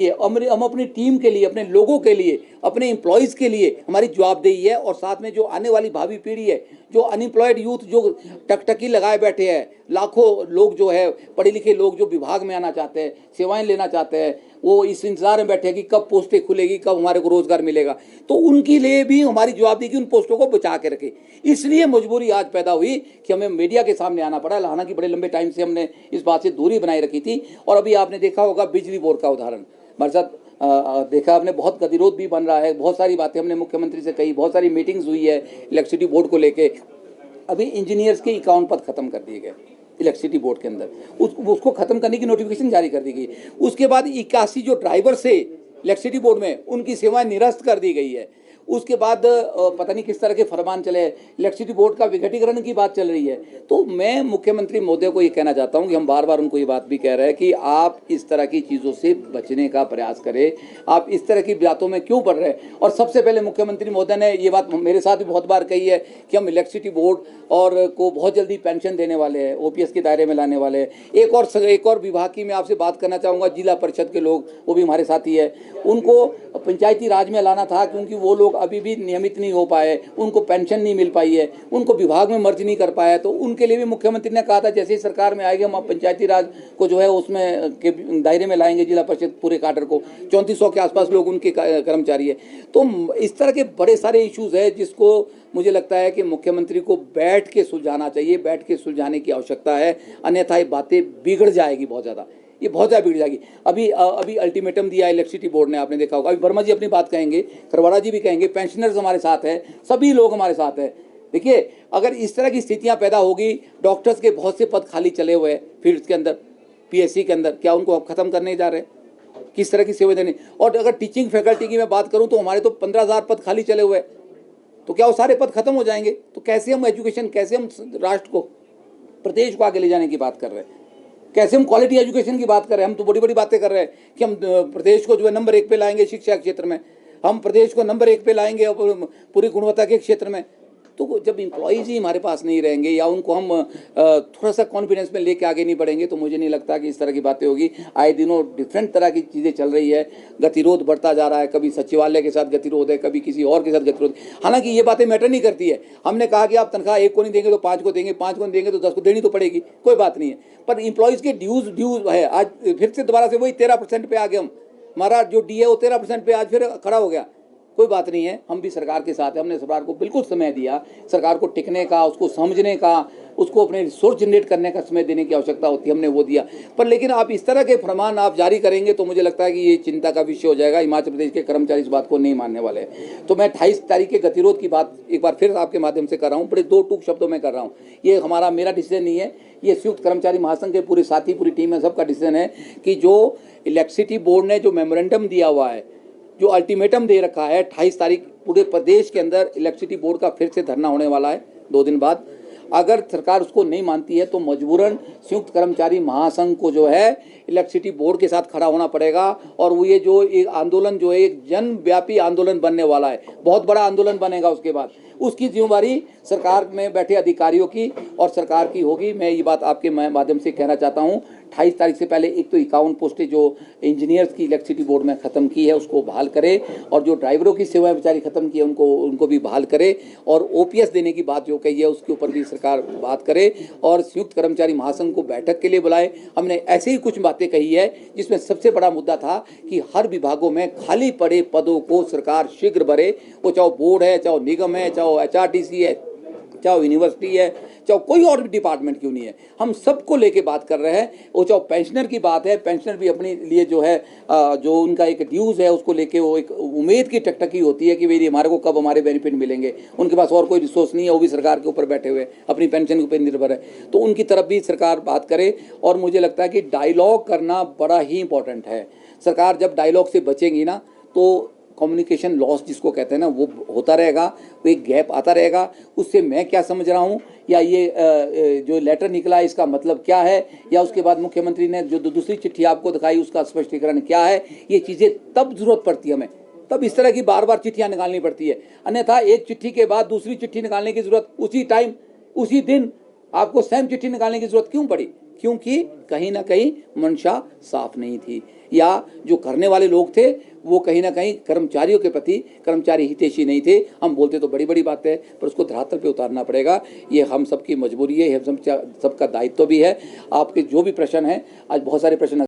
हम अपनी टीम के लिए, अपने लोगों के लिए, अपने एम्प्लॉयज़ के लिए हमारी जवाबदेही है। और साथ में जो आने वाली भावी पीढ़ी है, जो अनएम्प्लॉयड यूथ जो टकटकी लगाए बैठे हैं, लाखों लोग जो है पढ़े लिखे लोग जो विभाग में आना चाहते हैं, सेवाएं लेना चाहते हैं, वो इस इंतजार में बैठे हैं कि कब पोस्टें खुलेगी, कब हमारे को रोजगार मिलेगा। तो उनके लिए भी हमारी जवाबदेही कि उन पोस्टों को बचा के रखे। इसलिए मजबूरी आज पैदा हुई कि हमें मीडिया के सामने आना पड़ा। हालांकि बड़े लंबे टाइम से हमने इस बात से दूरी बनाए रखी थी। और अभी आपने देखा होगा बिजली बोर्ड का उदाहरण, हमारे साथ देखा आपने, बहुत गतिरोध भी बन रहा है। बहुत सारी बातें हमने मुख्यमंत्री से कही, बहुत सारी मीटिंग्स हुई है इलेक्ट्रिसिटी बोर्ड को लेके। अभी इंजीनियर्स के 51 पद खत्म कर दिए गए इलेक्ट्रिसिटी बोर्ड के अंदर, उसको खत्म करने की नोटिफिकेशन जारी कर दी गई। उसके बाद 81 जो ड्राइवर से इलेक्ट्रिसिटी बोर्ड में, उनकी सेवाएं निरस्त कर दी गई है। उसके बाद पता नहीं किस तरह के फरमान चले, इलेक्ट्रिसिटी बोर्ड का विघटीकरण की बात चल रही है। तो मैं मुख्यमंत्री महोदय को ये कहना चाहता हूँ कि हम बार बार उनको ये बात भी कह रहे हैं कि आप इस तरह की चीज़ों से बचने का प्रयास करें। आप इस तरह की बातों में क्यों पड़ रहे हैं? और सबसे पहले मुख्यमंत्री महोदय ने ये बात मेरे साथ भी बहुत बार कही है कि हम इलेक्ट्रिसिटी बोर्ड और को बहुत जल्दी पेंशन देने वाले हैं, ओपीएस के दायरे में लाने वाले हैं। एक और विभाग की मैं आपसे बात करना चाहूँगा, जिला परिषद के लोग, वो भी हमारे साथी है, उनको पंचायती राज में लाना था क्योंकि वो लोग अभी भी नियमित नहीं हो पाए, उनको पेंशन नहीं मिल पाई है, उनको विभाग में मर्ज नहीं कर पाया। तो उनके लिए भी मुख्यमंत्री ने कहा था जैसे ही सरकार में आएगी हम पंचायती राज को जो है उसमें के दायरे में लाएंगे, जिला परिषद पूरे काडर को। 3400 के आसपास लोग उनके कर्मचारी है। तो इस तरह के बड़े सारे इश्यूज है जिसको मुझे लगता है कि मुख्यमंत्री को बैठ के सुलझाना चाहिए, बैठ के सुलझाने की आवश्यकता है। अन्यथा ये बातें बिगड़ जाएगी बहुत ज़्यादा, ये बहुत ज़्यादा बिगड़ जाएगी। अभी अल्टीमेटम दिया इलेक्ट्रिसिटी बोर्ड ने, आपने देखा होगा। अभी वर्मा जी अपनी बात कहेंगे, खरवाड़ा जी भी कहेंगे, पेंशनर्स हमारे साथ हैं, सभी लोग हमारे साथ हैं। देखिए, अगर इस तरह की स्थितियां पैदा होगी, डॉक्टर्स के बहुत से पद खाली चले हुए हैं फील्ड्स के अंदर, पीएससी के अंदर, क्या उनको खत्म करने जा रहे हैं? किस तरह की सेवा देनी? और अगर टीचिंग फैकल्टी की मैं बात करूँ तो हमारे तो 15,000 पद खाली चले हुए हैं। तो क्या वो सारे पद खत्म हो जाएंगे? तो कैसे हम एजुकेशन, कैसे हम राष्ट्र को, प्रदेश को आगे ले जाने की बात कर रहे हैं? कैसे हम क्वालिटी एजुकेशन की बात कर रहे हैं? हम तो बड़ी बड़ी बातें कर रहे हैं कि हम प्रदेश को जो है नंबर 1 पे लाएंगे शिक्षा क्षेत्र में, हम प्रदेश को नंबर 1 पे लाएंगे पूरी गुणवत्ता के क्षेत्र में। तो जब इम्प्लॉयज़ ही हमारे पास नहीं रहेंगे या उनको हम थोड़ा सा कॉन्फिडेंस में लेके आगे नहीं बढ़ेंगे, तो मुझे नहीं लगता कि इस तरह की बातें होगी। आए दिनों डिफरेंट तरह की चीज़ें चल रही है, गतिरोध बढ़ता जा रहा है, कभी सचिवालय के साथ गतिरोध है, कभी किसी और के साथ गतिरोध। हालांकि ये बातें मैटर नहीं करती है। हमने कहा कि आप तनख्वाह 1 को नहीं देंगे तो 5 को देंगे, 5 को नहीं देंगे तो 10 को देनी तो पड़ेगी, कोई बात नहीं है। पर इम्प्लॉयज़ के ड्यूज है, आज फिर से दोबारा से वही 13% पे आ गए हम। हमारा जो डी है वो 13% पे आज फिर खड़ा हो गया। कोई बात नहीं है, हम भी सरकार के साथ हैं। हमने सरकार को बिल्कुल समय दिया, सरकार को टिकने का, उसको समझने का, उसको अपने रिसोर्स जनरेट करने का समय देने की आवश्यकता होती है, हमने वो दिया। पर लेकिन आप इस तरह के फरमान आप जारी करेंगे तो मुझे लगता है कि ये चिंता का विषय हो जाएगा। हिमाचल प्रदेश के कर्मचारी इस बात को नहीं मानने वाले हैं। तो मैं 28 तारीख के गतिरोध की बात एक बार फिर आपके माध्यम से कर रहा हूँ, बड़े 2 टूक शब्दों में कर रहा हूँ। ये मेरा डिसीजन नहीं है, ये संयुक्त कर्मचारी महासंघ के पूरे साथी, पूरी टीम है, सबका डिसीजन है कि जो इलेक्ट्रिसिटी बोर्ड ने जो मेमोरेंडम दिया हुआ है, जो अल्टीमेटम दे रखा है, 28 तारीख पूरे प्रदेश के अंदर इलेक्ट्रिसिटी बोर्ड का फिर से धरना होने वाला है 2 दिन बाद। अगर सरकार उसको नहीं मानती है तो मजबूरन संयुक्त कर्मचारी महासंघ को जो है इलेक्ट्रिसिटी बोर्ड के साथ खड़ा होना पड़ेगा। और वो ये जो एक आंदोलन जो है एक जनव्यापी आंदोलन बनने वाला है, बहुत बड़ा आंदोलन बनेगा। उसके बाद उसकी जिम्मेदारी सरकार में बैठे अधिकारियों की और सरकार की होगी। मैं ये बात आपके माध्यम से कहना चाहता हूँ। 28 तारीख से पहले एक तो 51 पोस्टें जो इंजीनियर्स की इलेक्ट्रिसिटी बोर्ड में ख़त्म की है उसको बहाल करे, और जो ड्राइवरों की सेवाएं बेचारी ख़त्म की है उनको भी बहाल करे, और ओपीएस देने की बात जो कही है उसके ऊपर भी सरकार बात करे, और संयुक्त कर्मचारी महासंघ को बैठक के लिए बुलाए। हमने ऐसे ही कुछ बातें कही है जिसमें सबसे बड़ा मुद्दा था कि हर विभागों में खाली पड़े पदों को सरकार शीघ्र भरे। वो चाहे बोर्ड है, चाहे निगम है, चाहे एचआरटीसी है, चाहे यूनिवर्सिटी है, चाहे कोई और भी डिपार्टमेंट क्यों नहीं है, हम सबको लेके बात कर रहे हैं। वो चाहे पेंशनर की बात है, पेंशनर भी अपने लिए जो है जो उनका एक ड्यूज़ है उसको लेके वो एक उम्मीद की टकटकी होती है कि भाई हमारे को कब हमारे बेनिफिट मिलेंगे। उनके पास और कोई रिसोर्स नहीं है, वो भी सरकार के ऊपर बैठे हुए अपनी पेंशन के ऊपर निर्भर है। तो उनकी तरफ भी सरकार बात करे। और मुझे लगता है कि डायलॉग करना बड़ा ही इंपॉर्टेंट है। सरकार जब डायलॉग से बचेंगी ना तो कम्युनिकेशन लॉस जिसको कहते हैं ना वो होता रहेगा, वो एक गैप आता रहेगा। उससे मैं क्या समझ रहा हूँ या ये जो लेटर निकला है इसका मतलब क्या है, या उसके बाद मुख्यमंत्री ने जो दूसरी चिट्ठी आपको दिखाई उसका स्पष्टीकरण क्या है, ये चीज़ें तब जरूरत पड़ती है हमें, तब इस तरह की बार बार चिट्ठियाँ निकालनी पड़ती है। अन्यथा एक चिट्ठी के बाद दूसरी चिट्ठी निकालने की जरूरत उसी टाइम उसी दिन आपको सेम चिट्ठी निकालने की जरूरत क्यों पड़ी? क्योंकि कहीं ना कहीं मंशा साफ नहीं थी, या जो करने वाले लोग थे वो कहीं ना कहीं कर्मचारियों के प्रति कर्मचारी हितैषी नहीं थे। हम बोलते तो बड़ी बड़ी बात है, पर उसको धरातल पे उतारना पड़ेगा। ये हम सबकी मजबूरी है, हम सबका दायित्व भी है। आपके जो भी प्रश्न हैं, आज बहुत सारे प्रश्न